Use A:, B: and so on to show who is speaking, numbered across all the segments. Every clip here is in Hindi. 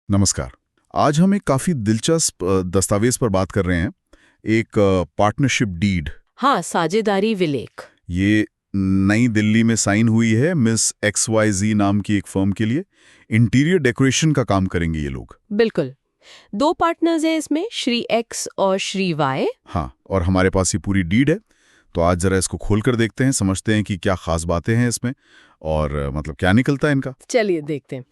A: नमस्कार। आज हम एक काफी दिलचस्प दस्तावेज पर बात कर रहे हैं। एक पार्टनरशिप डीड।
B: हाँ, साझेदारी विलेख।
A: ये नई दिल्ली में साइन हुई है मिस XYZ नाम की एक फर्म के लिए। इंटीरियर डेकोरेशन का काम करेंगे ये लोग।
B: बिल्कुल। 2 पार्टनर्स हैं इसमें, श्री एक्स और श्री वाई।
A: हाँ, और हमारे पास ये पूरी डीड है। तो आज जरा इसको खोल कर देखते हैं, समझते हैं कि क्या खास बातें हैं इसमें और मतलब क्या निकलता है इनका।
B: चलिए देखते हैं।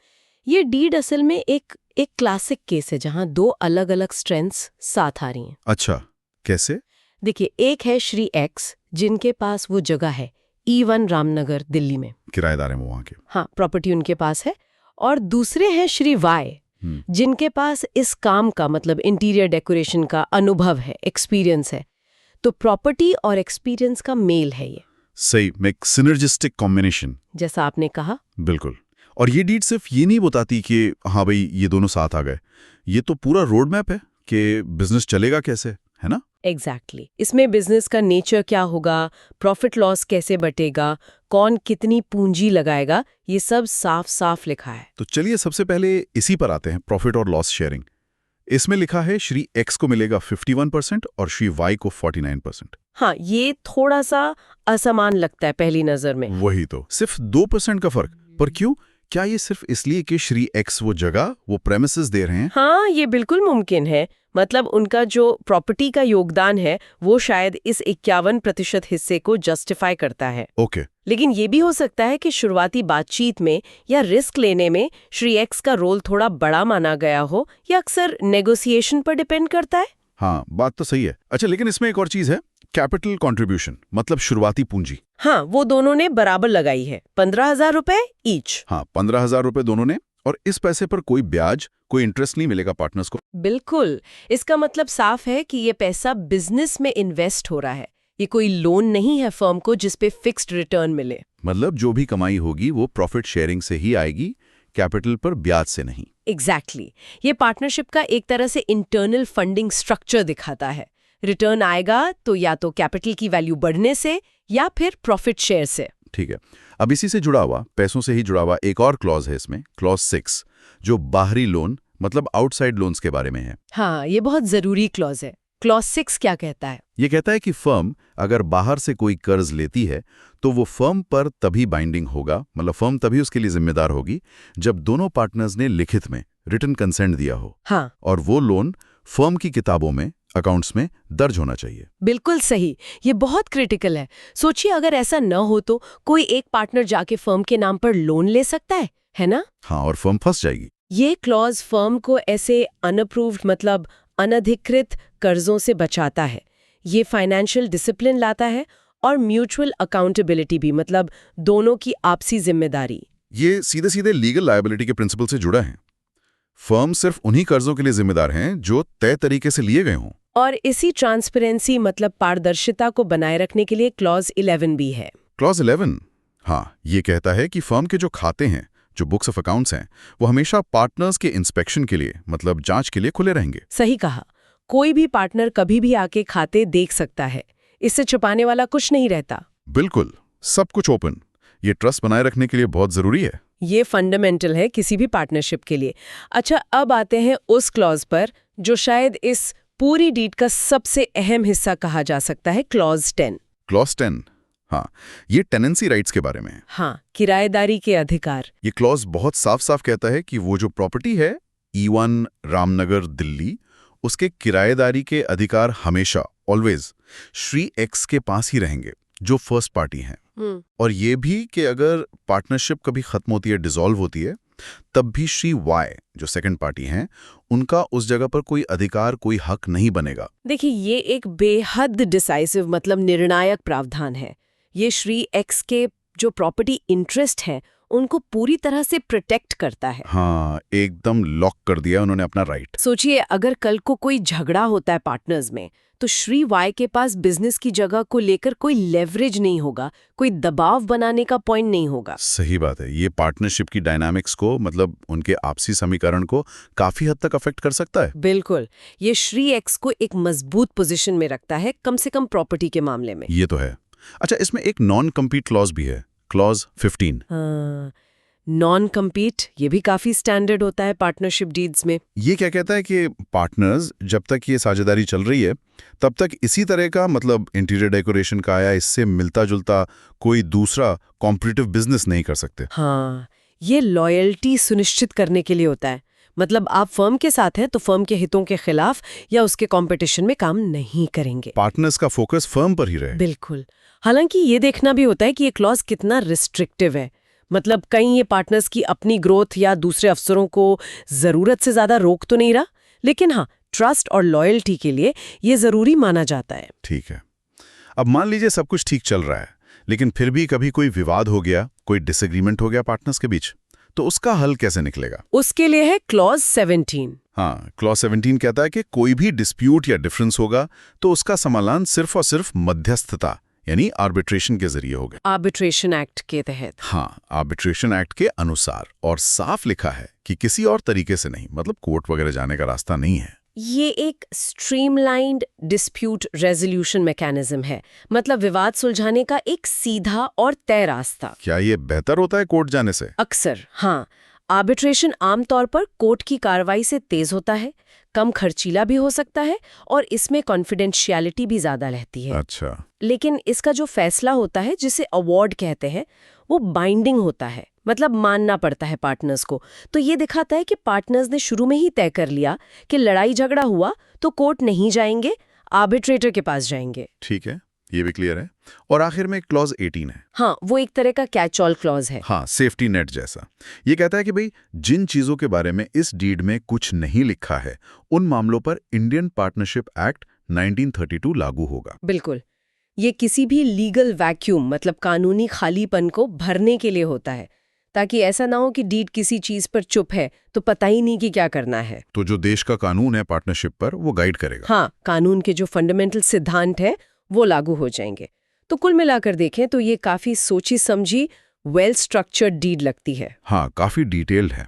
B: ये डीड असल में एक क्लासिक केस है जहां 2 अलग-अलग स्ट्रेंथ्स साथ आ रही हैं।
A: अच्छा, कैसे?
B: देखिए, एक है श्री एक्स जिनके पास वो जगह है E1 रामनगर दिल्ली में।
A: किराएदार हैं वो वहाँ के।
B: हाँ, प्रॉपर्टी उनके पास है। और दूसरे हैं श्री वाई जिनके पास इस काम का मतलब इंटीरियर डेकोरेशन का अनुभव है, एक्सपीरियंस है। तो प्रॉपर्टी और एक्सपीरियंस का मेल है ये।
A: सही, मेक सिनर्जिस्टिक कॉम्बिनेशन।
B: जैसा आपने कहा।
A: बिल्कुल। और ये डीड सिर्फ ये नहीं बताती कि हाँ भाई ये दोनों साथ आ गए, ये तो पूरा रोड मैप है कि बिजनेस चलेगा कैसे, है ना?
B: एग्जैक्टली। इसमें बिजनेस का नेचर क्या होगा, प्रॉफिट लॉस कैसे बटेगा, कौन कितनी पूंजी लगाएगा, ये सब साफ साफ लिखा है।
A: तो चलिए सबसे पहले इसी पर आते हैं, प्रॉफिट और लॉस शेयरिंग। इसमें लिखा है श्री एक्स को मिलेगा 51% और श्री वाई को 49%।
B: हाँ, ये थोड़ा सा असमान लगता है पहली नजर में।
A: वही तो, सिर्फ 2% का फर्क। पर क्यों? क्या ये सिर्फ इसलिए कि श्री एक्स वो जगह, वो प्रेमिसेस दे रहे हैं?
B: हाँ, ये बिल्कुल मुमकिन है। मतलब उनका जो प्रॉपर्टी का योगदान है वो शायद इस 51% हिस्से को जस्टिफाई करता है।
A: ओके।
B: लेकिन ये भी हो सकता है कि शुरुआती बातचीत में या रिस्क लेने में श्री एक्स का रोल थोड़ा बड़ा माना गया हो, या अक्सर नेगोशिएशन पर डिपेंड करता है।
A: हाँ, बात तो सही है। अच्छा, लेकिन इसमें एक और चीज है, कैपिटल कंट्रीब्यूशन, मतलब शुरुआती पूंजी।
B: हाँ, वो दोनों ने बराबर लगाई है, 15,000 रुपए ईच।
A: हाँ, 15,000 रुपए दोनों ने, और इस पैसे पर कोई ब्याज, कोई इंटरेस्ट नहीं मिलेगा पार्टनर्स को।
B: बिल्कुल। इसका मतलब साफ है कि ये पैसा बिजनेस में इन्वेस्ट हो रहा है। ये कोई लोन नहीं है फर्म को जिसपे फिक्स्ड रिटर्न मिले।
A: मतलब जो भी कमाई होगी वो प्रॉफिट शेयरिंग से ही आएगी, कैपिटल पर ब्याज से नहीं।
B: एग्जैक्टली। ये पार्टनरशिप का एक तरह से इंटरनल फंडिंग स्ट्रक्चर दिखाता है। रिटर्न आएगा तो या तो कैपिटल की वैल्यू बढ़ने से या फिर प्रॉफिट शेयर से।
A: ठीक है। अब इसी से जुड़ा हुआ, पैसों से ही जुड़ा हुआ एक और क्लॉज है इसमें, क्लॉज 6, जो बाहरी लोन मतलब आउटसाइड लोन्स के बारे में है।
B: हाँ, ये बहुत जरूरी क्लॉज है। क्लॉज 6 क्या कहता है?
A: ये कहता है कि फर्म अगर बाहर से कोई कर्ज लेती है तो वो फर्म पर तभी बाइंडिंग होगा, मतलब फर्म तभी उसके लिए जिम्मेदार होगी जब दोनों पार्टनर्स ने लिखित में रिटन कंसेंट दिया हो।
B: हाँ।
A: और वो लोन फर्म की किताबों में, अकाउंट्स में दर्ज होना चाहिए।
B: बिल्कुल सही। ये बहुत क्रिटिकल है। सोचिए, अगर ऐसा न हो तो कोई एक पार्टनर जाके फर्म के नाम पर लोन ले सकता है ना?
A: हाँ, और फर्म फंस जाएगी।
B: ये क्लॉज फर्म को ऐसे अनअप्रूव्ड मतलब अनधिकृत कर्जों से बचाता है। ये फाइनेंशियल डिसिप्लिन लाता है और म्यूचुअल अकाउंटेबिलिटी भी, मतलब दोनों की आपसी जिम्मेदारी।
A: ये सीधे सीधे लीगल लायबिलिटी के प्रिंसिपल से जुड़ा है। फर्म सिर्फ उन्हीं कर्जों के लिए जिम्मेदार हैं जो तय तरीके से लिए गए हों।
B: और इसी ट्रांसपेरेंसी मतलब पारदर्शिता को बनाए रखने के लिए क्लॉज 11 भी है।
A: क्लॉज 11, हाँ, ये कहता है कि फर्म के जो खाते हैं, जो बुक्स ऑफ अकाउंट्स हैं, वो हमेशा पार्टनर्स के इंस्पेक्शन के लिए, मतलब जांच के लिए खुले रहेंगे।
B: सही कहा। कोई भी पार्टनर कभी भी आके खाते देख सकता है। इससे छुपाने वाला कुछ नहीं रहता।
A: बिल्कुल, सब कुछ ओपन। ये ट्रस्ट बनाए रखने के लिए बहुत जरूरी है।
B: ये फंडामेंटल है किसी भी पार्टनरशिप के लिए। अच्छा, अब आते हैं उस क्लॉज पर जो शायद इस पूरी डीड का सबसे अहम हिस्सा कहा जा सकता है, क्लॉज 10।
A: क्लॉज 10, हाँ, ये टेनेंसी राइट्स के बारे में है।
B: हाँ, किराएदारी के अधिकार।
A: ये क्लॉज बहुत साफ साफ कहता है कि वो जो प्रॉपर्टी है E1 रामनगर दिल्ली, उसके किराएदारी के अधिकार हमेशा, ऑलवेज, श्री एक्स के पास ही रहेंगे जो फर्स्ट पार्टी हैं। और ये भी कि अगर पार्टनरशिप कभी खत्म होती है, डिसॉल्व होती है, तब भी श्री वाई जो सेकंड पार्टी हैं, उनका उस जगह पर कोई अधिकार, कोई हक नहीं बनेगा।
B: देखिए, ये एक बेहद डिसाइसिव मतलब निर्णायक प्रावधान है। ये श्री एक्स के जो प्रॉपर्टी इंटरेस्ट है उनको पूरी तरह से प्रोटेक्ट करता है।
A: हाँ, एकदम लॉक कर दिया उन्होंने अपना राइट।
B: सोचिए, अगर कल को कोई झगड़ा होता है पार्टनर्स में, तो श्री वाई के पास बिजनेस की जगह को लेकर कोई लेवरेज नहीं होगा, कोई दबाव बनाने का पॉइंट नहीं होगा।
A: सही बात है। ये पार्टनरशिप की डायनामिक्स को, मतलब उनके आपसी समीकरण को काफी हद तक अफेक्ट कर सकता है।
B: बिल्कुल। ये श्री एक्स को एक मजबूत पोजीशन में रखता है, कम से कम प्रॉपर्टी के मामले में।
A: ये तो है। अच्छा, इसमें एक नॉन कम्पीट क्लॉज भी है, क्लॉज 15।
B: हाँ, नॉन कम्पीट, ये भी काफी स्टैंडर्ड होता है पार्टनरशिप डीड्स में।
A: ये क्या कहता है कि पार्टनर्स जब तक ये साझेदारी चल रही है तब तक इसी तरह का, मतलब इंटीरियर डेकोरेशन का या इससे मिलता जुलता कोई दूसरा कॉम्पिटिटिव बिजनेस नहीं कर सकते।
B: हाँ, ये लॉयल्टी सुनिश्चित करने के लिए होता है। मतलब आप फर्म के साथ हैं तो फर्म के हितों के खिलाफ या उसके कंपटीशन में काम नहीं करेंगे।
A: पार्टनर्स का फोकस फर्म पर ही रहे।
B: बिल्कुल। हालांकि ये देखना भी होता है कि ये क्लॉज कितना रिस्ट्रिक्टिव है। मतलब कहीं ये पार्टनर्स की अपनी ग्रोथ या दूसरे अफसरों को जरूरत से ज्यादा रोक तो नहीं रहा, लेकिन हाँ, ट्रस्ट और लॉयल्टी के लिए ये जरूरी माना जाता है।
A: ठीक है। अब मान लीजिए सब कुछ ठीक चल रहा है, लेकिन फिर भी कभी कोई विवाद हो गया, कोई डिसएग्रीमेंट हो गया पार्टनर्स के बीच, तो उसका हल कैसे निकलेगा?
B: उसके लिए है क्लॉज 17।
A: हाँ, क्लॉज 17 कहता है कि कोई भी डिस्प्यूट या डिफरेंस होगा तो उसका समाधान सिर्फ और सिर्फ मध्यस्थता यानी आर्बिट्रेशन के जरिए होगा।
B: आर्बिट्रेशन एक्ट के तहत।
A: हाँ, आर्बिट्रेशन एक्ट के अनुसार, और साफ लिखा है कि किसी और तरीके से नहीं, मतलब कोर्ट वगैरह जाने का रास्ता नहीं है।
B: ये एक स्ट्रीमलाइंड डिस्प्यूट रेजोल्यूशन मैकेनिज्म है, मतलब विवाद सुलझाने का एक सीधा और तय रास्ता।
A: क्या ये बेहतर होता है कोर्ट जाने से?
B: अक्सर हाँ। आर्बिट्रेशन आमतौर पर कोर्ट की कार्रवाई से तेज होता है, कम खर्चीला भी हो सकता है और इसमें कॉन्फिडेंशियलिटी भी ज्यादा रहती है।
A: अच्छा।
B: लेकिन इसका जो फैसला होता है, जिसे अवॉर्ड कहते हैं, वो बाइंडिंग होता है, मतलब मानना पड़ता है पार्टनर्स को। तो ये दिखाता है कि पार्टनर्स ने शुरू में ही तय कर लिया कि लड़ाई झगड़ा हुआ तो कोर्ट नहीं जाएंगे, आर्बिट्रेटर के पास जाएंगे।
A: ठीक है, ये भी क्लियर है। और आखिर में क्लॉज 18 है।
B: हाँ, वो एक तरह का कैच ऑल क्लॉज है।
A: हाँ, सेफ्टी नेट जैसा। ये कहता है कि भाई जिन चीजों के बारे में इस डीड में कुछ नहीं लिखा है, उन मामलों पर इंडियन पार्टनरशिप एक्ट 1932 लागू होगा।
B: बिल्कुल। ये किसी भी लीगल वैक्यूम, मतलब कानूनी खालीपन को भरने के लिए होता है, ताकि ऐसा ना हो कि डीड किसी चीज पर चुप है तो पता ही नहीं कि क्या करना है।
A: तो जो देश का कानून है पार्टनरशिप पर, वो गाइड करेगा।
B: हाँ, कानून के जो फंडामेंटल सिद्धांत हैं वो लागू हो जाएंगे। तो कुल मिलाकर देखें तो ये काफी सोची समझी, वेल स्ट्रक्चर्ड डीड लगती है।
A: हाँ, काफी डिटेल्ड है।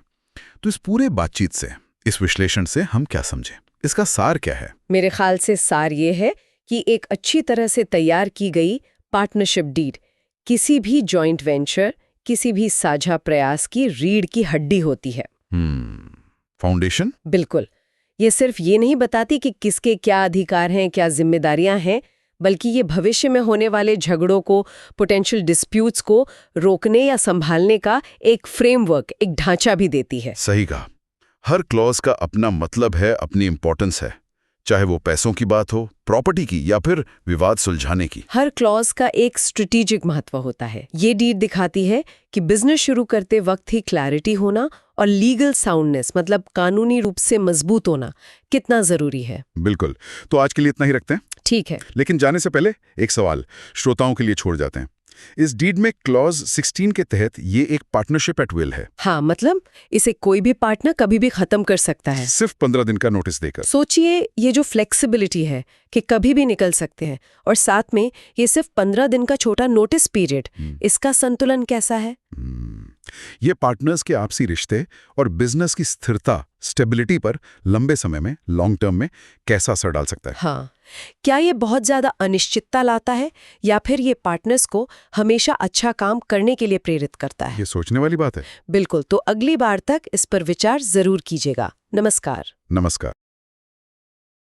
A: तो इस पूरे बातचीत से, इस विश्लेषण से हम क्या समझे? इसका सार क्या है?
B: मेरे ख्याल से सार ये है कि एक अच्छी तरह से तैयार की गई पार्टनरशिप डीड किसी भी जॉइंट वेंचर, किसी भी साझा प्रयास की रीढ़ की हड्डी होती है।
A: फाउंडेशन?
B: बिल्कुल। ये सिर्फ ये नहीं बताती कि किसके क्या अधिकार हैं, क्या जिम्मेदारियां हैं, बल्कि ये भविष्य में होने वाले झगड़ों को, पोटेंशियल डिस्प्यूट्स को रोकने या संभालने का एक फ्रेमवर्क, एक ढांचा भी देती है।
A: सही कहा। हर क्लॉज का अपना मतलब है, अपनी इंपॉर्टेंस है, चाहे वो पैसों की बात हो, प्रॉपर्टी की, या फिर विवाद सुलझाने की।
B: हर क्लॉज का एक स्ट्रेटेजिक महत्व होता है। ये डीड दिखाती है कि बिजनेस शुरू करते वक्त ही क्लैरिटी होना और लीगल साउंडनेस, मतलब कानूनी रूप से मजबूत होना, कितना जरूरी है।
A: बिल्कुल। तो आज के लिए इतना ही रखते हैं।
B: ठीक है।
A: लेकिन जाने से पहले एक सवाल श्रोताओं के लिए छोड़ जाते हैं। इस डीड में क्लॉज 16 के तहत ये एक पार्टनरशिप एट विल है।
B: हाँ, मतलब इसे कोई भी पार्टनर कभी भी खत्म कर सकता है,
A: सिर्फ 15 दिन का नोटिस देकर।
B: सोचिए ये जो फ्लेक्सिबिलिटी है कि कभी भी निकल सकते हैं, और साथ में ये सिर्फ 15 दिन का छोटा नोटिस पीरियड, इसका संतुलन कैसा है?
A: ये पार्टनर्स के आपसी रिश्ते और बिजनेस की स्थिरता, स्टेबिलिटी पर लंबे समय में, लॉन्ग टर्म में कैसा असर डाल सकता है?
B: हाँ, क्या ये बहुत ज्यादा अनिश्चितता लाता है या फिर ये पार्टनर्स को हमेशा अच्छा काम करने के लिए प्रेरित करता है?
A: ये सोचने वाली बात है।
B: बिल्कुल। तो अगली बार तक इस पर विचार जरूर कीजिएगा। नमस्कार।
A: नमस्कार।